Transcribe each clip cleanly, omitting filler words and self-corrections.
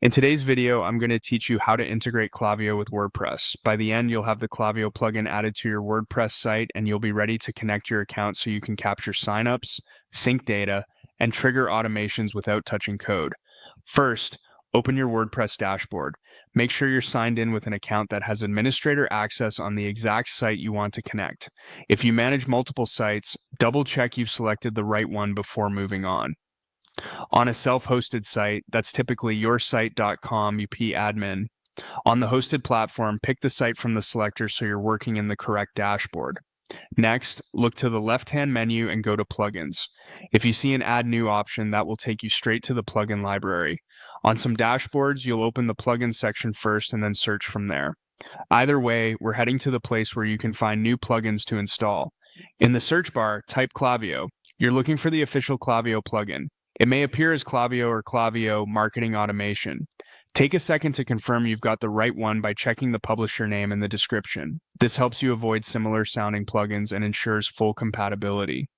In today's video, I'm going to teach you how to integrate Klaviyo with WordPress. By the end, you'll have the Klaviyo plugin added to your WordPress site, and you'll be ready to connect your account so you can capture signups, sync data, and trigger automations without touching code. First, open your WordPress dashboard. Make sure you're signed in with an account that has administrator access on the exact site you want to connect. If you manage multiple sites, double check you've selected the right one before moving on. On a self-hosted site, that's typically yoursite.com admin. On the hosted platform, pick the site from the selector so you're working in the correct dashboard. Next, look to the left-hand menu and go to Plugins. If you see an Add New option, that will take you straight to the plugin library. On some dashboards, you'll open the Plugins section first and then search from there. Either way, we're heading to the place where you can find new plugins to install. In the search bar, type Klaviyo. You're looking for the official Klaviyo plugin. It may appear as Klaviyo or Klaviyo Marketing Automation. Take a second to confirm you've got the right one by checking the publisher name in the description. This helps you avoid similar sounding plugins and ensures full compatibility.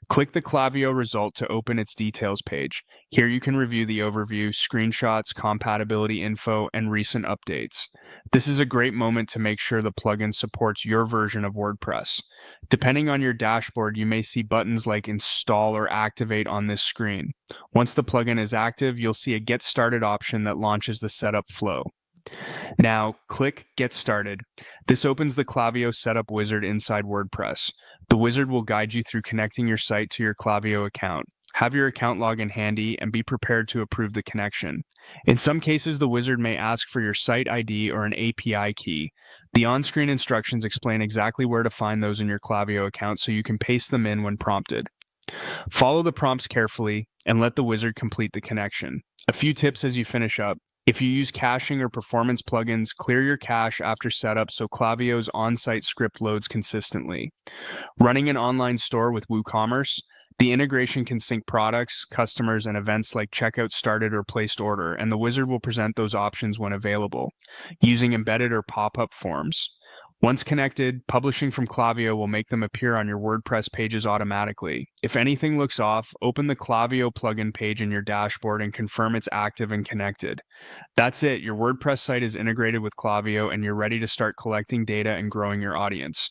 Click the Klaviyo result to open its details page. Here you can review the overview, screenshots, compatibility info, and recent updates. This is a great moment to make sure the plugin supports your version of WordPress. Depending on your dashboard, you may see buttons like Install or Activate on this screen. Once the plugin is active, you'll see a Get Started option that launches the setup flow. Now, click Get Started. This opens the Klaviyo setup wizard inside WordPress. The wizard will guide you through connecting your site to your Klaviyo account. Have your account login handy and be prepared to approve the connection. In some cases, the wizard may ask for your site ID or an API key. The on-screen instructions explain exactly where to find those in your Klaviyo account so you can paste them in when prompted. Follow the prompts carefully and let the wizard complete the connection. A few tips as you finish up. If you use caching or performance plugins, clear your cache after setup so Klaviyo's on-site script loads consistently. Running an online store with WooCommerce, the integration can sync products, customers, and events like checkout started or placed order, and the wizard will present those options when available, using embedded or pop-up forms. Once connected, publishing from Klaviyo will make them appear on your WordPress pages automatically. If anything looks off, open the Klaviyo plugin page in your dashboard and confirm it's active and connected. That's it. Your WordPress site is integrated with Klaviyo and you're ready to start collecting data and growing your audience.